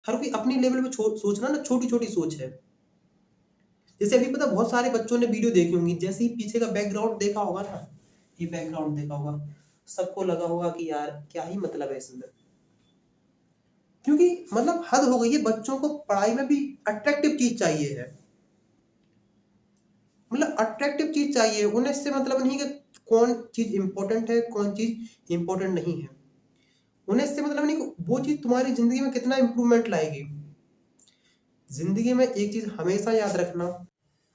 हर कोई अपनी लेवल पे सोचना ना छोटी-छोटी सोच है। जैसे अभी पता बहुत सारे बच्चों ने वीडियो देखी होंगी, जैसे ही पीछे का बैकग्राउंड देखा होगा ना, ये बैकग्राउंड देखा होगा, सबको लगा होगा कि यार क्या ही मतलब है इसमें। क्योंकि मतलब हद हो गई है, बच्चों को पढ़ाई में भी अट्रैक्टिव चीज़ चाहिए है। मतलब अट्रैक्टिव चीज़ चाहिए, उन्हें इससे मतलब नहीं कि कौन चीज़ इम्पोर्टेंट है, कौन चीज़ इम्पोर्टेंट नहीं है। उन्हें इससे मतलब नहीं कि वो चीज़ तुम्हारी ज़िंदगी में कितना इम्प्रूवमेंट लाएगी। ज़िंदगी में एक चीज़ हमेशा याद रखना,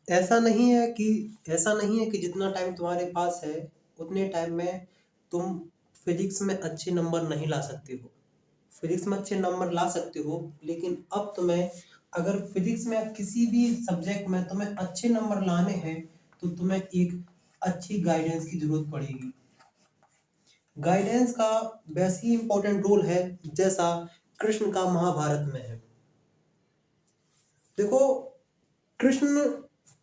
ऐसा नहीं है कि ऐसा नहीं है कि जितना टाइम तुम्हारे पास है, उतने टाइम में तुम फिज़िक्स में अच्छे नंबर नहीं ला सकते हो। फिज़िक्स में अच्छे नंबर ला सकते हो, लेकिन अब तुम्हें अगर फिज़िक्स में किसी भी सब्जेक्ट में तुम्हें अच्छे नंबर लाने हैं, तो तुम्हें एक अच्छी गाइडेंस की ज़रूरत पड़ेगी। गाइडेंस का वैसे ही इम्पोर्टेंट रोल है, जैसा कृष्ण का महाभारत में है। देखो, कृष्ण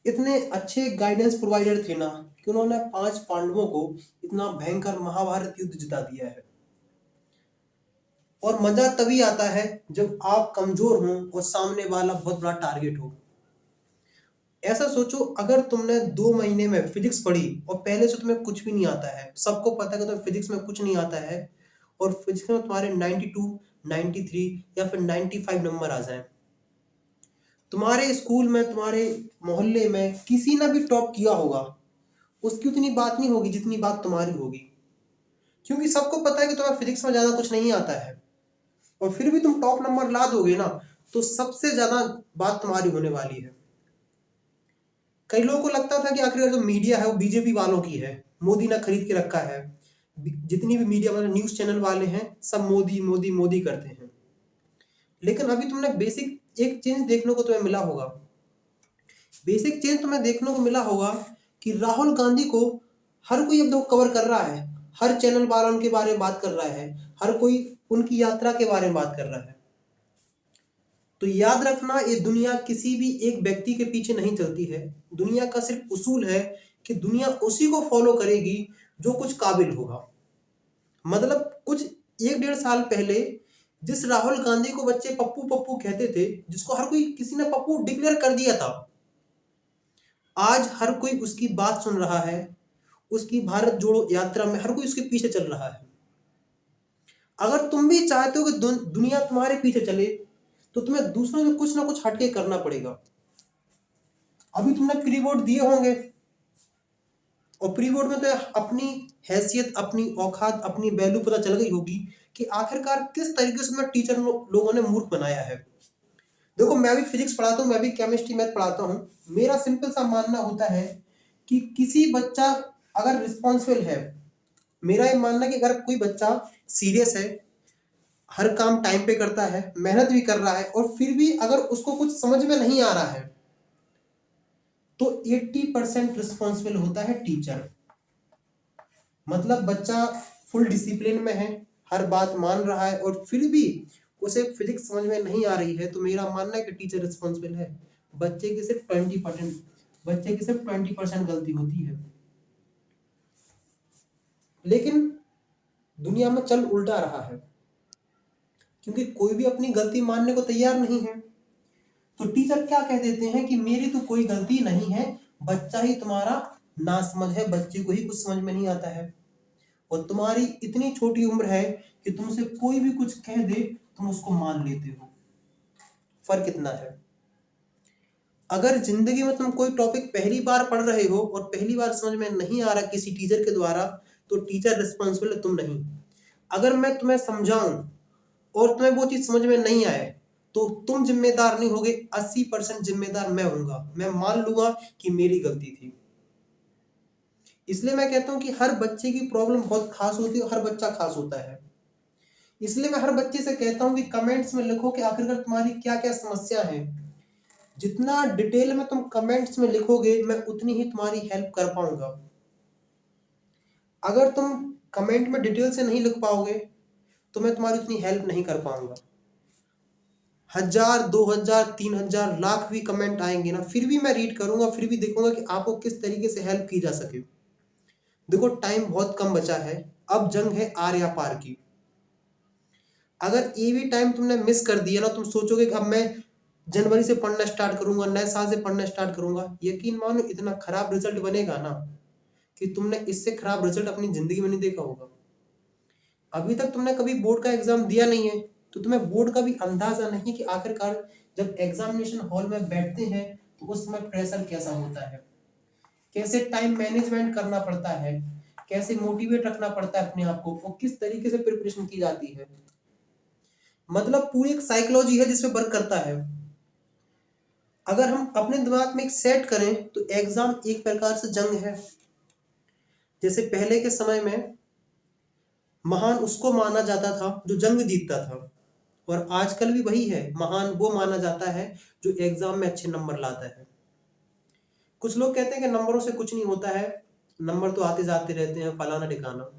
इतने अच्छे गाइडेंस प्रोवाइडर थे ना, कि उन्होंने 5 पांडवों को इतना भयंकर महाभारत युद्ध जिता दिया है। और मज़ा तभी आता है जब आप कमज़ोर हों और सामने वाला बहुत बड़ा टारगेट हो। ऐसा सोचो, अगर तुमने 2 महीने में फिज़िक्स पढ़ी और पहले से तुम्हें कुछ भी नहीं आता है, सबको पता है कि तुम्हें फिज़िक्स में कुछ नहीं आता है, और फिज़िक्स में तुम्हारे 92, 93 या फिर 95 नंबर आ जाएँ। तुम्हारे स्कूल में, तुम्हारे मोहल्ले में किसी ने भी टॉप किया होगा, उसकी उतनी बात नहीं होगी जितनी बात तुम्हारी होगी। क्योंकि सबको पता है कि तुम्हें फिज़िक्स में ज़्यादा कुछ नहीं आता है, और फिर भी तुम टॉप नंबर ला दोगे ना, तो सबसे ज़्यादा बात तुम्हारी होने वाली है। कई लोगों को लगता था कि आखिर जो मीडिया है वो बीजेपी वालों की है, मोदी ने खरीद के रखा है। जितनी भी मीडिया मतलब न्यूज़ चैनल वाले हैं, सब मोदी, मोदी, मोदी करते हैं। लेकिन अभी तुमने बेसिक एक चेंज देखने को तुम्हें मिला होगा। बेसिक चेंज तुम्हें देखने को मिला होगा कि राहुल गांधी को हर कोई अब देखो कवर कर रहा है। हर चैनल वाला उनके बारे में बात कर रहा है। हर कोई उनकी यात्रा के बारे में बात कर रहा है। तो याद रखना, ये दुनिया किसी भी एक व्यक्ति के पीछे नहीं चलती है। दुनिया का सिर्फ उसूल है कि दुनिया उसी को फॉलो करेगी जो कुछ काबिल होगा। मतलब कुछ 1 डेढ़ साल पहले जिस राहुल गांधी को बच्चे पप्पू पप्पू कहते थे, जिसको हर कोई किसी ने पप्पू डिक्लेयर कर दिया था, आज हर कोई उसकी बात सुन रहा है। उसकी भारत जोड़ो यात्रा में हर कोई उसके पीछे चल रहा है। अगर तुम भी चाहते हो कि दुनिया तुम्हारे पीछे चले, तो तुम्हें दूसरों से कुछ ना कुछ हटके करना पड़ेगा। अभी तुमने प्री बोर्ड दिए होंगे, और प्री बोर्ड में तो अपनी हैसियत, अपनी औकात, अपनी वैल्यू पता चल गई होगी कि आखिरकार किस तरीके से टीचर लोगों ने मूर्ख बनाया है। देखो, मैं भी फिजिक्स पढ़ाता हूँ, मैं भी केमिस्ट्री मैथ पढ़ाता हूँ। मेरा सिंपल सा मानना होता है कि किसी बच्चा अगर रिस्पॉन्सिबल है, मेरा ये मानना है कि अगर कोई बच्चा सीरियस है, हर काम टाइम पे करता है, मेहनत भी कर रहा है, और फिर भी अगर उसको कुछ समझ में नहीं आ रहा है, तो 80% रिस्पॉन्सिबल होता है टीचर। मतलब बच्चा फुल डिसिप्लिन में है, हर बात मान रहा है, और फिर भी उसे फिजिक्स समझ में नहीं आ रही है, तो मेरा मानना है कि टीचर रिस्पॉन्सिबल है। बच्चे की सिर्फ 20% गलती होती है। लेकिन दुनिया में चल उल्टा रहा है, क्योंकि कोई भी अपनी गलती मानने को तैयार नहीं है। तो टीचर क्या कह देते हैं कि मेरी तो कोई गलती नहीं है, बच्चा ही तुम्हारा नासमझ है, बच्चे को ही कुछ समझ में नहीं आता है। और तुम्हारी इतनी छोटी उम्र है कि तुमसे कोई भी कुछ कह दे, तुम उसको मान लेते हो। फर्क इतना है। अगर जिंदगी में तुम कोई टॉपिक पहली बार पढ़ रहे हो और पहली बार समझ में नहीं आ रहा किसी टीचर के द्वारा, तो टीचर रिस्पॉन्सिबल है, तुम नहीं। अगर मैं तुम्हें समझाऊं और तुम्हें वो चीज समझ में नहीं आए, तो तुम जिम्मेदार नहीं होगे, 80% जिम्मेदार मैं होऊंगा। मैं मान लूंगा कि मेरी गलती थी। इसलिए मैं कहता हूं कि हर बच्चे की प्रॉब्लम बहुत खास होती है, हर बच्चा खास होता है। इसलिए मैं हर बच्चे से कहता हूं कि कमेंट्स में लिखो कि आखिरकार तुम्हारी क्या क्या समस्या है। जितना डिटेल में तुम कमेंट्स में लिखोगे, मैं उतनी ही तुम्हारी हेल्प कर पाऊंगा। अगर तुम कमेंट में डिटेल से नहीं लिख पाओगे, तो मैं तुम्हारी उतनी हेल्प नहीं कर पाऊंगा। 1000, 2000, 3000, लाख भी कमेंट आएंगे ना, फिर भी मैं रीड करूंगा, फिर भी देखूंगा कि आपको किस तरीके से हेल्प की जा सके। देखो, टाइम बहुत कम बचा है, अब जंग है आर या पार की। अगर ये भी टाइम तुमने मिस कर दिया ना, तुम सोचोगे कि अब मैं जनवरी से पढ़ना स्टार्ट करूंगा, नए साल से पढ़ना स्टार्ट करूंगा, यकीन मानो इतना खराब रिजल्ट बनेगा ना कि तुमने इससे खराब रिजल्ट अपनी जिंदगी में नहीं देखा होगा। अभी तक तुमने कभी बोर्ड का एग्जाम दिया नहीं है, तो तुम्हें बोर्ड का भी अंदाजा नहीं कि आखिरकार जब एग्जामिनेशन हॉल में बैठते हैं तो उस समय प्रेशर कैसा होता है, कैसे टाइम मैनेजमेंट करना पड़ता है, कैसे मोटिवेट रखना पड़ता है अपने आप को, और किस तरीके से प्रिपरेशन की जाती है। मतलब पूरी एक साइकोलॉजी है जिसपे वर्क करता है। अगर हम अपने दिमाग में एक सेट करें तो एग्जाम एक प्रकार से जंग है। जैसे पहले के समय में महान उसको माना जाता था जो जंग जीतता था, और आजकल भी वही है, महान वो माना जाता है जो एग्जाम में अच्छे नंबर लाता है। कुछ लोग कहते हैं कि नंबरों से कुछ नहीं होता है, नंबर तो आते जाते रहते हैं, फलाना ठिकाना।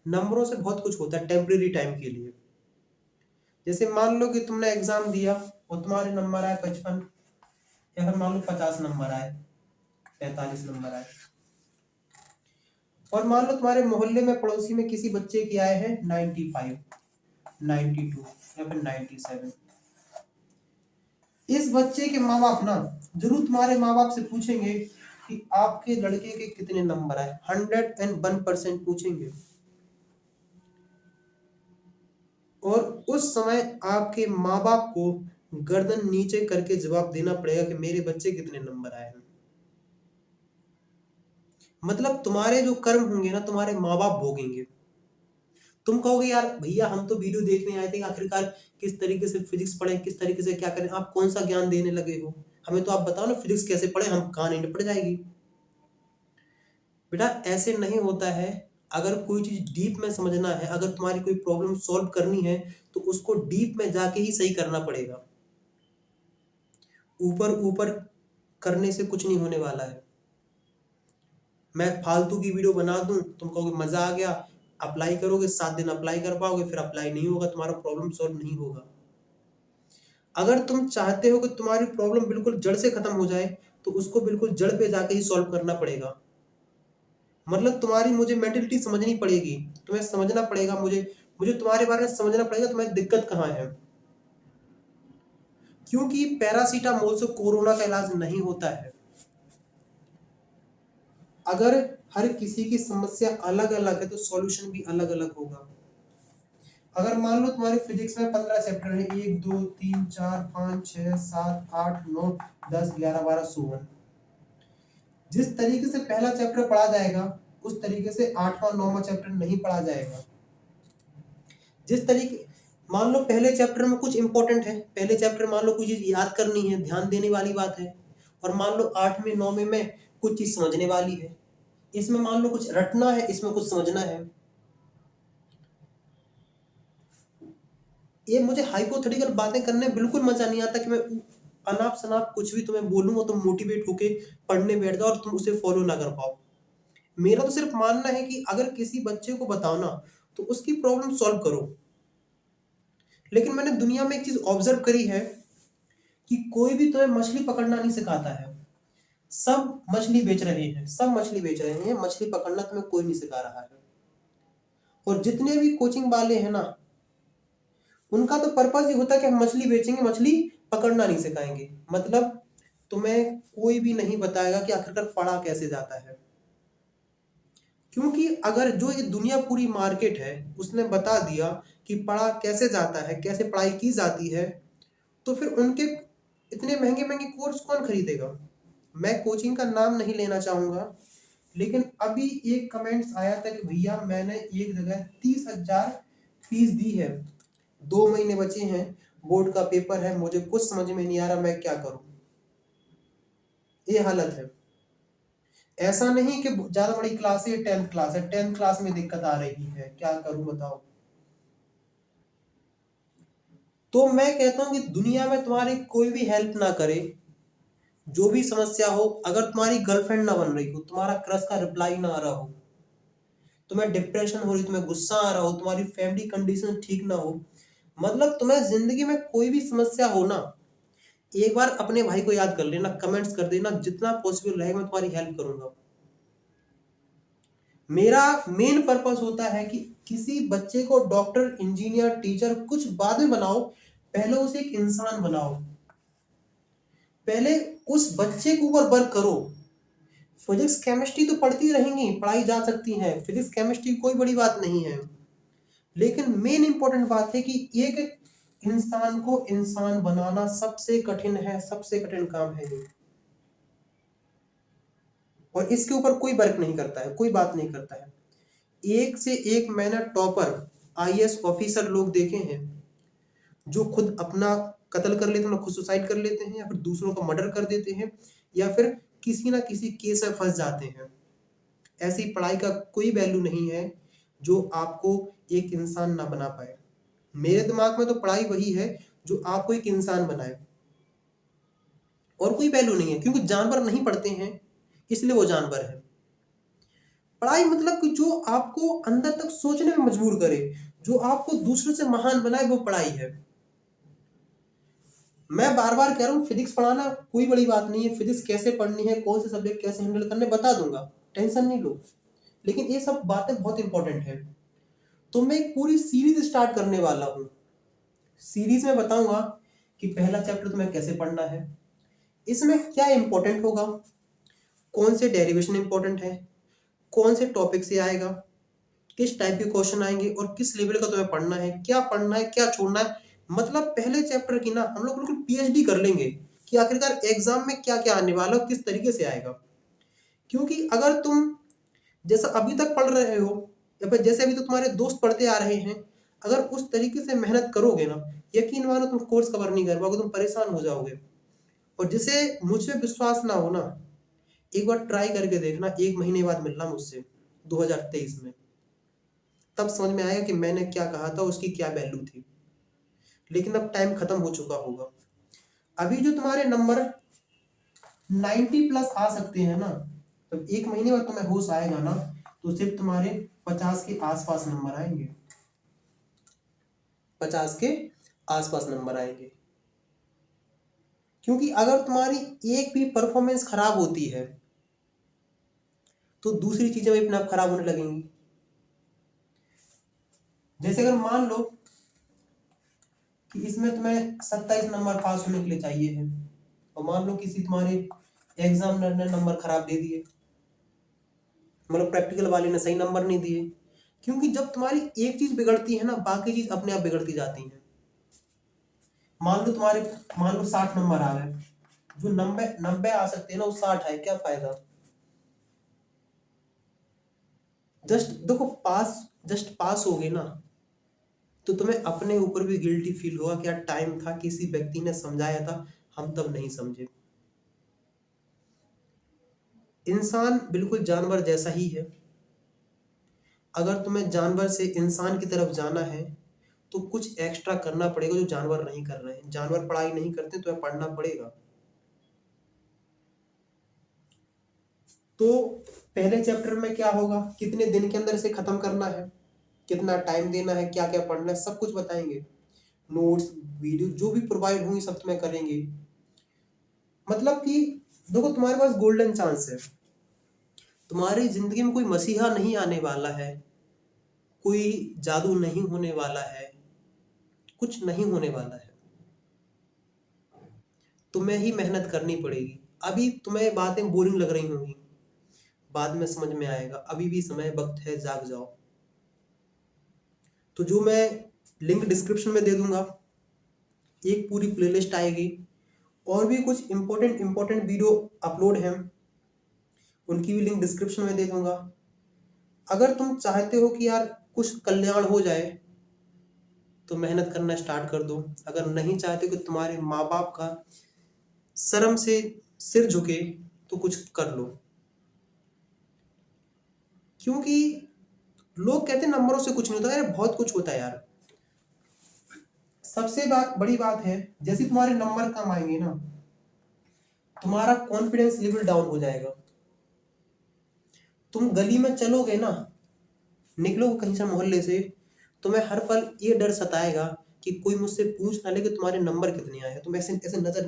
नंबरों से बहुत कुछ होता है टेम्परेरी टाइम के लिए। जैसे मान लो कि तुमने एग्जाम दिया और तुम्हारे नंबर आए 55, या फिर मान लो 50 नंबर आए, 45 नंबर आए, और मान लो तुम्हारे मोहल्ले में पड़ोसी में किसी बच्चे की आए हैं 95, 92 या फिर 97। इस बच्चे के माँ बाप ना जरूर तुम्हारे माँ बाप से पूछेंगे कि आपके लड़के के कितने नंबर आए, 101% पूछेंगे। और उस समय आपके माँ बाप को गर्दन नीचे करके जवाब देना पड़ेगा कि मेरे बच्चे कितने नंबर आए हैं। मतलब तुम्हारे जो कर्म होंगे ना तुम्हारे माँ बाप भोगेंगे। तुम कहोगे यार भैया हम तो वीडियो देखने आए थे, आखिरकार किस तरीके से फिजिक्स पढ़े, किस तरीके से क्या करें, आप कौन सा ज्ञान देने लगे हो, हमें तो आप बताओ ना फिजिक्स कैसे पढ़े, हम कहानी निपट जाएगी। बेटा ऐसे नहीं होता है। अगर कोई चीज डीप में समझना है, अगर तुम्हारी कोई प्रॉब्लम सॉल्व करनी है तो उसको डीप में जाके ही सही करना पड़ेगा। ऊपर ऊपर करने से कुछ नहीं होने वाला है। मैं फालतू की वीडियो बना दूं, तुम कहोगे मजा आ गया, अप्लाई करोगे, 7 दिन अप्लाई कर पाओगे, फिर अप्लाई नहीं होगा, तुम्हारा प्रॉब्लम सॉल्व नहीं होगा। अगर तुम चाहते हो कि तुम्हारी प्रॉब्लम बिल्कुल जड़ से खत्म हो जाए तो उसको बिल्कुल जड़ पे जाके ही सॉल्व करना पड़ेगा। मतलब तुम्हारी मुझे मेंटलिटी समझनी पड़ेगी, तुम्हें समझना पड़ेगा, मुझे मुझे तुम्हारे बारे में समझना पड़ेगा तुम्हारी दिक्कत कहाँ है। क्योंकि पैरासीटामोल से कोरोना का इलाज नहीं होता है। अगर हर किसी की समस्या अलग अलग है तो सॉल्यूशन भी अलग अलग होगा। अगर मान लो तुम्हारे फिजिक्स में 15 चैप्टर है, 1 2 3 4 5 6 7 8 9 10 11 12 16, जिस तरीके से पहला चैप्टर पढ़ा जाएगा उस तरीके से 8वां 9वां चैप्टर नहीं पढ़ा जाएगा। जिस तरीके मान लो पहले चैप्टर में कुछ इंपॉर्टेंट है, पहले चैप्टर मान लो कुछ चीज याद करनी है, ध्यान देने वाली बात है, और मान लो 8वें 9वें में कुछ चीज समझने वाली है, इसमें मान लो कुछ रटना है, इसमें कुछ समझना है। ये मुझे हाइपोथेटिकल बातें करने में बिल्कुल मजा नहीं आता कि मैं अनाप शनाप कुछ भी तुम्हें बोलूं और तुम मोटिवेट होके पढ़ने बैठ जाओ और तुम उसे फॉलो ना कर पाओ। मेरा तो सिर्फ मानना है कि अगर किसी बच्चे को बताओ ना तो उसकी प्रॉब्लम सॉल्व करो। लेकिन मैंने दुनिया में एक चीज ऑब्जर्व करी है कि कोई भी तुम्हें मछली पकड़ना नहीं सिखाता है। सब मछली बेच रहे हैं, सब मछली बेच रहे हैं, मछली पकड़ना तुम्हें कोई नहीं सिखा रहा है। और जितने भी कोचिंग वाले हैं ना उनका तो पर्पस ही होता है कि हम मछली बेचेंगे, मछली पकड़ना नहीं सिखाएंगे। मतलब तुम्हें कोई भी नहीं बताएगा कि आखिरकार पढ़ा कैसे जाता है। क्योंकि अगर जो ये दुनिया पूरी मार्केट है उसने बता दिया कि पढ़ा कैसे जाता है, कैसे पढ़ाई की जाती है, तो फिर उनके इतने महंगे महंगे कोर्स कौन खरीदेगा। मैं कोचिंग का नाम नहीं लेना चाहूंगा, लेकिन अभी एक कमेंट्स आया था कि भैया मैंने एक जगह 30,000 फीस दी है, 2 महीने बचे हैं, बोर्ड का पेपर है, मुझे कुछ समझ में नहीं आ रहा मैं क्या करूं। ये हालत है। ऐसा नहीं कि ज्यादा बड़ी क्लास है, 10th क्लास है, 10th क्लास में दिक्कत आ रही है, क्या करूं बताओ। तो मैं कहता हूं कि दुनिया में तुम्हारी कोई भी हेल्प ना करे, जो भी समस्या हो, अगर तुम्हारी गर्लफ्रेंड ना बन रही हो, तुम्हारा क्रश का रिप्लाई ना आ रहा हो, तुम्हें डिप्रेशन हो रही, तुम्हें गुस्सा आ रहा हो, तुम्हारी फैमिली कंडीशन ठीक ना हो, मतलब तुम्हें जिंदगी में कोई भी समस्या हो ना, एक बार अपने भाई को याद कर लेना, कमेंट्स कर देना, जितना पॉसिबल रहेगा मैं तुम्हारी हेल्प करूंगा। मेरा मेन पर्पस होता है कि किसी बच्चे को डॉक्टर, इंजीनियर, टीचर कुछ बाद में बनाओ, पहले उसे एक इंसान बनाओ। पहले उस बच्चे के ऊपर वर्क करो। फिजिक्स केमिस्ट्री तो पढ़ती रहेंगी, पढ़ाई जा सकती है, फिजिक्स केमिस्ट्री कोई बड़ी बात नहीं है, लेकिन मेन इंपॉर्टेंट बात है कि एक इंसान को इंसान बनाना सबसे कठिन है, सबसे कठिन काम है ये। और इसके ऊपर कोई वर्क नहीं करता है, कोई बात नहीं करता है। एक से एक मैंने टॉपर आईएएस ऑफिसर लोग देखे हैं जो खुद अपना कत्ल कर लेते हैं, खुद सुसाइड कर लेते हैं, या फिर दूसरों का मर्डर कर देते हैं, या फिर किसी ना किसी केस में फंस जाते हैं। ऐसी पढ़ाई का कोई वैल्यू नहीं है जो आपको एक इंसान ना बना पाए। मेरे दिमाग में तो पढ़ाई वही है जो आपको एक इंसान बनाए, और कोई वैल्यू नहीं है, क्योंकि जानवर नहीं पढ़ते हैं इसलिए वो जानवर है। पढ़ाई मतलब कि जो आपको अंदर तक सोचने में मजबूर करे, जो आपको दूसरों से महान बनाए, वो पढ़ाई है। मैं बार बार कह रहा हूँ, फिजिक्स पढ़ाना कोई बड़ी बात नहीं है, फिजिक्स कैसे पढ़नी है, कौन से सब्जेक्ट कैसे हैंडल करने बता दूंगा, टेंशन नहीं लो। लेकिन ये सब बातें बहुत इंपॉर्टेंट है। तो मैं एक पूरी सीरीज स्टार्ट करने वाला हूँ। सीरीज में बताऊंगा कि पहला चैप्टर तुम्हें कैसे पढ़ना है, इसमें क्या इंपॉर्टेंट होगा, कौन से डेरिवेशन इंपॉर्टेंट है, कौन से टॉपिक से आएगा, किस टाइप के क्वेश्चन आएंगे, और किस लेवल का तुम्हें पढ़ना है, क्या छोड़ना है। मतलब पहले चैप्टर की ना हम लोग बिल्कुल पीएचडी कर लेंगे कि आखिरकार एग्जाम में क्या क्या आने वाला, किस तरीके से आएगा। क्योंकि अगर तुम जैसा अभी तक पढ़ रहे हो, या फिर जैसे अभी तो तुम्हारे दोस्त पढ़ते आ रहे हैं, अगर उस तरीके से मेहनत करोगे ना, यकीन मानो तुम कोर्स कवर नहीं कर पाओगे, तुम परेशान हो जाओगे। और जिसे मुझ पे विश्वास ना हो ना, एक बार ट्राई करके देखना, 1 महीने बाद मिलना मुझसे 2023 में, तब समझ में आएगा कि मैंने क्या कहा था, उसकी क्या वैल्यू थी। लेकिन अब टाइम खत्म हो चुका होगा। अभी जो तुम्हारे नंबर 90 प्लस आ सकते हैं ना, तब 1 महीने बाद तुम्हें होश आएगा ना, तो सिर्फ तुम्हारे 50 के आसपास नंबर आएंगे, 50 के आसपास नंबर आएंगे। क्योंकि अगर तुम्हारी एक भी परफॉर्मेंस खराब होती है तो दूसरी चीजें भी अपने आप खराब होने लगेंगी। जैसे अगर मान लो कि इसमें तुम्हें 27 नंबर पास होने के लिए चाहिए है, और मान लो किसी तुम्हारे एग्जामिनर ने नंबर खराब दे दिए, मतलब प्रैक्टिकल वाले ने सही नंबर नहीं दिए। क्योंकि जब तुम्हारी एक चीज बिगड़ती है ना, बाकी चीज अपने आप बिगड़ती जाती है। मान लो 60 नंबर आ गए, जो 90 आ सकते हैं ना, वो 60 है, क्या फायदा। जस्ट देखो, जस्ट पास हो गए ना, तो तुम्हें अपने ऊपर भी गिल्टी फील होगा कि यार टाइम था, किसी व्यक्ति ने समझाया था, हम तब नहीं समझे। इंसान बिल्कुल जानवर जैसा ही है। अगर तुम्हें जानवर से इंसान की तरफ जाना है तो कुछ एक्स्ट्रा करना पड़ेगा जो जानवर नहीं कर रहे हैं। जानवर पढ़ाई नहीं करते, तुम्हें पढ़ना पड़ेगा। तो पहले चैप्टर में क्या होगा, कितने दिन के अंदर से खत्म करना है, कितना टाइम देना है, क्या क्या पढ़ना है, सब कुछ बताएंगे। नोट्स, वीडियो जो भी प्रोवाइड होंगी सब तुम्हें करेंगे। मतलब कि देखो, तुम्हारे पास गोल्डन चांस है। तुम्हारी जिंदगी में कोई मसीहा नहीं आने वाला है, कोई जादू नहीं होने वाला है, कुछ नहीं होने वाला है। तुम्हें ही मेहनत करनी पड़ेगी। अभी तुम्हें बातें बोरिंग लग रही होंगी, बाद में समझ में आएगा। अभी भी समय, वक्त है, जाग जाओ। तो जो मैं लिंक डिस्क्रिप्शन में दे दूंगा, एक पूरी प्लेलिस्ट आएगी, और भी कुछ इंपॉर्टेंट वीडियो अपलोड हैं, उनकी भी लिंक डिस्क्रिप्शन में दे दूंगा। अगर तुम चाहते हो कि यार कुछ कल्याण हो जाए तो मेहनत करना स्टार्ट कर दो। अगर नहीं चाहते कि तुम्हारे माँ बाप का शर्म से सिर झुके तो कुछ कर लो। क्योंकि लोग कहते हैं नंबरों से कुछ नहीं होता, यार बहुत कुछ होता है यार। सबसे बड़ी बात है, जैसे तुम्हारे नंबर कम आएंगे ना, तुम्हारा कॉन्फिडेंस लेवल डाउन हो जाएगा। तुम गली में चलोगे ना, निकलोगे कहीं से मोहल्ले से, तुम्हें हर पल ये डर सताएगा कि कोई मुझसे पूछ ना ले कि तुम्हारे नंबर कितने आए हैं। तुम ऐसे ऐसे नजर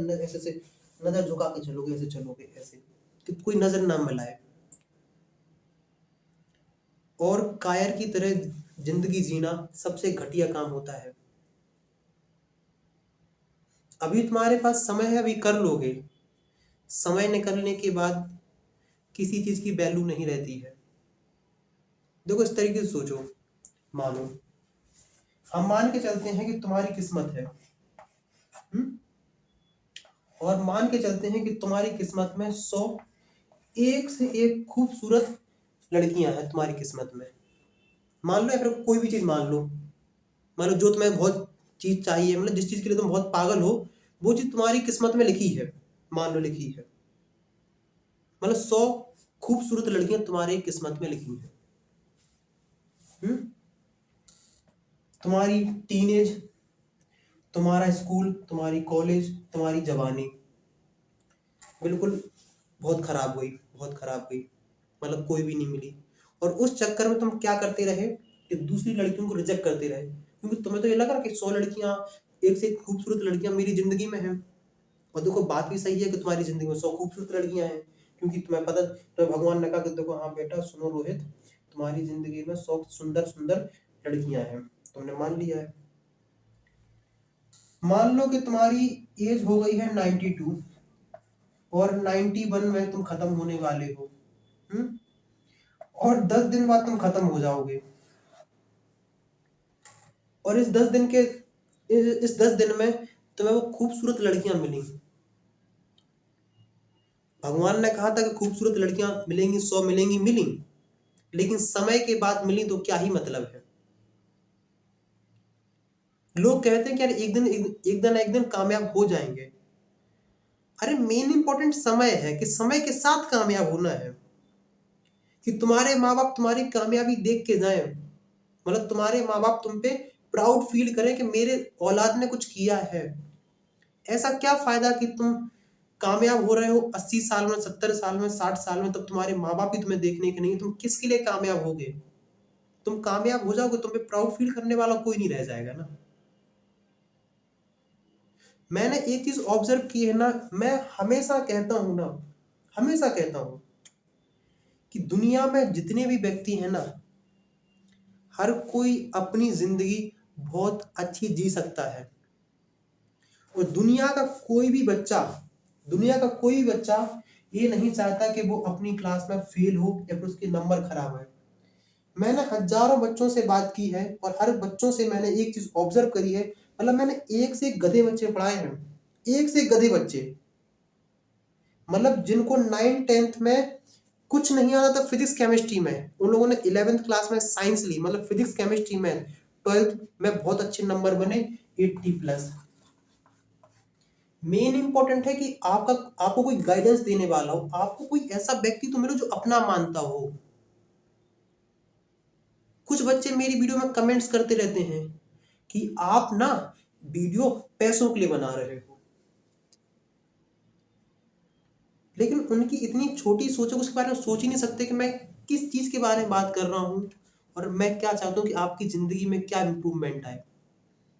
झुका के चलोगे, ऐसे चलोगे, ऐसे कि कोई नजर ना मिलाए। और कायर की तरह जिंदगी जीना सबसे घटिया काम होता है। अभी तुम्हारे पास समय है, अभी कर लोगे, समय निकलने के बाद किसी चीज की वैल्यू नहीं रहती है। देखो इस तरीके से सोचो, मानो हम मान के चलते हैं कि तुम्हारी किस्मत है, हम्म? और मान के चलते हैं कि तुम्हारी किस्मत में 100 एक से एक खूबसूरत लड़कियां हैं तुम्हारी किस्मत में, मान लो, या फिर कोई भी चीज मान लो, मान लो जो तुम्हें बहुत चीज चाहिए, मतलब जिस चीज के लिए तुम बहुत पागल हो, वो चीज तुम्हारी किस्मत में लिखी है, मान लो लिखी है, मतलब 100 खूबसूरत लड़कियां तुम्हारी किस्मत में लिखी हैं। तुम्हारी टीनेज, तुम्हारा स्कूल, तुम्हारी कॉलेज, तुम्हारी जवानी बिल्कुल बहुत खराब हुई, बहुत खराब हुई, मतलब कोई भी नहीं मिली, और उस चक्कर में तुम क्या करते रहे कि दूसरी लड़कियों को रिजेक्ट करते रहे, क्योंकि तुम्हें तो ये लगा कि 100 लड़कियां, एक से एक खूबसूरत लड़कियां मेरी जिंदगी में हैं। और देखो बात भी सही है कि तुम्हारी जिंदगी में 100 खूबसूरत लड़कियां हैं, क्योंकि तुम्हें पता, तो भगवान ने कहा कि देखो हाँ बेटा सुनो रोहित, तुम्हारी जिंदगी में 100 सुंदर सुंदर लड़कियां हैं, तुमने मान लिया है। मान लो कि तुम्हारी एज हो गई है 92 और 91 में तुम खत्म होने वाले हो, हम्म? और 10 दिन बाद तुम खत्म हो जाओगे, और इस 10 दिन में तुम्हें वो खूबसूरत लड़कियां मिली। भगवान ने कहा था कि खूबसूरत लड़कियां मिलेंगी, 100 मिलेंगी, मिली, लेकिन समय के बाद मिली तो क्या ही मतलब है। लोग कहते हैं कि यार एक दिन कामयाब हो जाएंगे। अरे मेन इंपॉर्टेंट समय है कि समय के साथ कामयाब होना है, कि तुम्हारे माँ बाप तुम्हारी कामयाबी देख के जाएं, मतलब तुम्हारे माँ बाप तुम पे प्राउड फील करें कि मेरे औलाद ने कुछ किया है। ऐसा क्या फायदा कि तुम कामयाब हो रहे हो 80 साल में, 70 साल में, 60 साल में, तब तुम्हारे माँ बाप भी तुम्हें देखने के नहीं, तुम किसके लिए कामयाब होगे? तुम कामयाब हो जाओगे, तुम पे प्राउड फील करने वाला कोई नहीं रह जाएगा ना। मैंने एक चीज ऑब्जर्व की है ना, मैं हमेशा कहता हूं ना, हमेशा कहता हूं कि दुनिया में जितने भी व्यक्ति हैं ना, हर कोई अपनी जिंदगी बहुत अच्छी जी सकता है, और दुनिया का कोई भी बच्चा ये नहीं चाहता कि वो अपनी क्लास में फेल हो या फिर उसके नंबर खराब है। मैंने हजारों बच्चों से बात की है, और हर बच्चों से मैंने एक चीज ऑब्जर्व करी है, मतलब मैंने एक से एक गधे बच्चे पढ़ाए हैं, एक से एक गधे बच्चे, मतलब जिनको 9th 10th में कुछ नहीं आता था फिजिक्स केमिस्ट्री में, उन लोगों ने 11th क्लास में साइंस ली, मतलब फिजिक्स केमिस्ट्री में 12th में बहुत अच्छे नंबर बने, 80+। मेन इंपॉर्टेंट है कि आपको कोई गाइडेंस देने वाला हो, आपको कोई ऐसा व्यक्ति तो मिलो जो अपना मानता हो। कुछ बच्चे मेरी वीडियो में कमेंट्स करते रहते हैं कि आप ना वीडियो पैसों के लिए बना रहे हो, लेकिन उनकी इतनी छोटी सोच है, उसके बारे में सोच ही नहीं सकते कि मैं किस चीज के बारे में बात कर रहा हूँ, और मैं क्या चाहता हूँ कि आपकी जिंदगी में क्या इंप्रूवमेंट आए।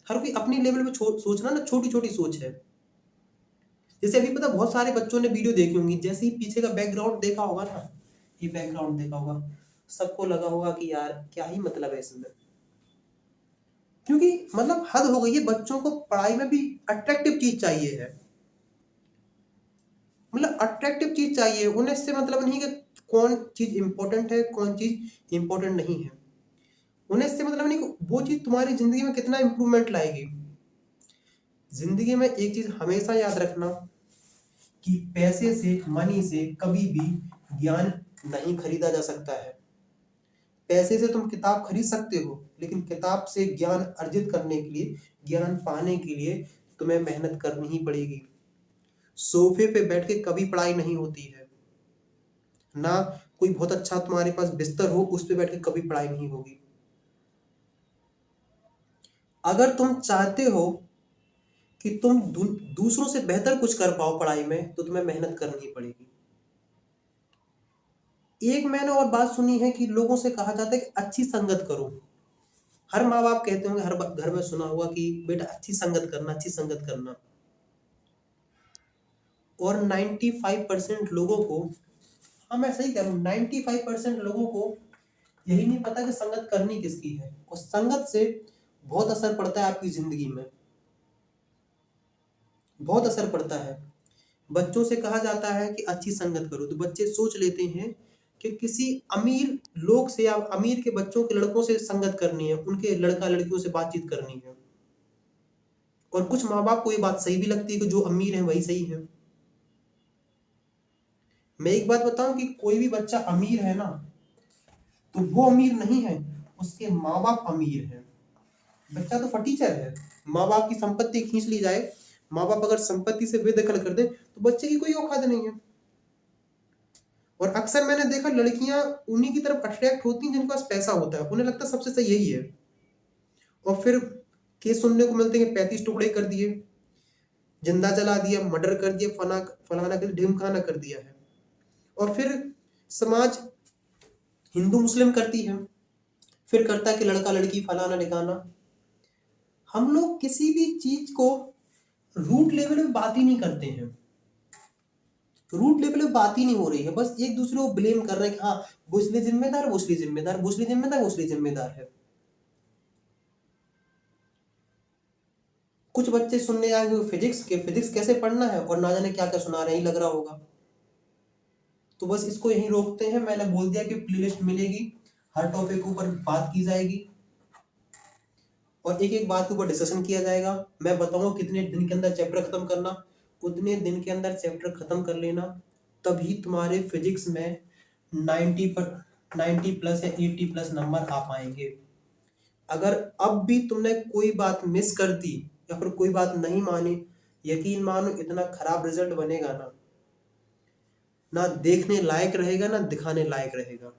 हर कोई अपनी लेवल पे सोचना ना, छोटी छोटी सोच है। जैसे अभी पता बहुत सारे बच्चों ने वीडियो देखी होंगी, जैसे ही पीछे का बैकग्राउंड देखा होगा ना, ये बैकग्राउंड देखा होगा, सबको लगा होगा कि यार क्या ही मतलब है इसमें, क्योंकि मतलब हद हो गई है, बच्चों को पढ़ाई में भी अट्रैक्टिव चीज चाहिए है, मतलब अट्रैक्टिव चीज चाहिए उन्हें, इससे मतलब नहीं कि कौन चीज इंपॉर्टेंट है कौन चीज इंपॉर्टेंट नहीं है, उन्हें इससे मतलब नहीं कि वो चीज तुम्हारी जिंदगी में कितना इंप्रूवमेंट लाएगी। जिंदगी में एक चीज हमेशा याद रखना कि पैसे से, मनी से कभी भी ज्ञान नहीं खरीदा जा सकता है। पैसे से तुम किताब खरीद सकते हो, लेकिन किताब से ज्ञान अर्जित करने के लिए, ज्ञान पाने के लिए तुम्हें मेहनत करनी ही पड़ेगी। सोफे पे बैठ के कभी पढ़ाई नहीं होती है ना, कोई बहुत अच्छा तुम्हारे पास बिस्तर हो उस पे बैठ के कभी पढ़ाई नहीं होगी। अगर तुम चाहते हो कि तुम दूसरों से बेहतर कुछ कर पाओ पढ़ाई में, तो तुम्हें मेहनत करनी पड़ेगी। एक मैंने और बात सुनी है कि लोगों से कहा जाता है कि अच्छी संगत करो। हर माँ बाप कहते होंगे, हर घर में सुना होगा कि बेटा अच्छी संगत करना, अच्छी संगत करना। और 95% लोगों को, हाँ मैं सही कह रहा हूँ, 95% लोगों को यही नहीं पता कि संगत करनी किसकी है। और संगत से बहुत असर पड़ता है आपकी जिंदगी में, बहुत असर पड़ता है। बच्चों से कहा जाता है कि अच्छी संगत करो, तो बच्चे सोच लेते हैं कि किसी अमीर लोग से या अमीर के बच्चों के लड़कों से संगत करनी है, उनके लड़का लड़कियों से बातचीत करनी है। और कुछ माँ बाप को ये बात सही भी लगती है कि जो अमीर है वही सही है। मैं एक बात बताऊं कि कोई भी बच्चा अमीर है ना, तो वो अमीर नहीं है, उसके माँ बाप अमीर है। बच्चा तो फटीचर है, माँ बाप की संपत्ति खींच ली जाए, माँ बाप अगर संपत्ति से बेदखल कर दे तो बच्चे की कोई औकात नहीं है। और अक्सर मैंने देखा लड़कियां उन्हीं की तरफ अट्रैक्ट होती हैं जिनके पास पैसा होता है, उन्हें लगता है सबसे सही यही है। और फिर केस सुनने को मिलते हैं 35 टुकड़े कर दिए, जिंदा जला दिया, मर्डर कर दिया, फलाना कर ढिमकाना कर दिया है। और फिर समाज हिंदू मुस्लिम करती है, फिर करता है कि लड़का लड़की फलाना ढिकाना। हम लोग किसी भी चीज को रूट लेवल में बात ही नहीं करते हैं, रूट लेवल पे बात ही नहीं हो रही है, बस एक दूसरे को ब्लेम कर रहे हैं कि हाँ वो इसलिए जिम्मेदार, वो इसलिए जिम्मेदार, वो इसलिए जिम्मेदार, वो इसलिए जिम्मेदार है। कुछ बच्चे सुनने आएंगे फिजिक्स के, फिजिक्स कैसे पढ़ना है, और ना जाने क्या क्या सुना रहे हैं, लग रहा होगा। तो बस इसको यहीं रोकते हैं। मैंने बोल दिया कि प्लेलिस्ट मिलेगी, हर टॉपिक के ऊपर बात की जाएगी और एक एक बात के ऊपर डिस्कशन किया जाएगा। मैं बताऊंगा कितने दिन के अंदर चैप्टर खत्म करना, उतने दिन के अंदर चैप्टर खत्म कर लेना, तभी तुम्हारे फिजिक्स में 90 प्लस या 80 प्लस नंबर आ पाएंगे। अगर अब भी तुमने कोई बात मिस कर दी या फिर कोई बात नहीं मानी, यकीन मानो इतना खराब रिजल्ट बनेगा ना, ना देखने लायक रहेगा ना दिखाने लायक रहेगा।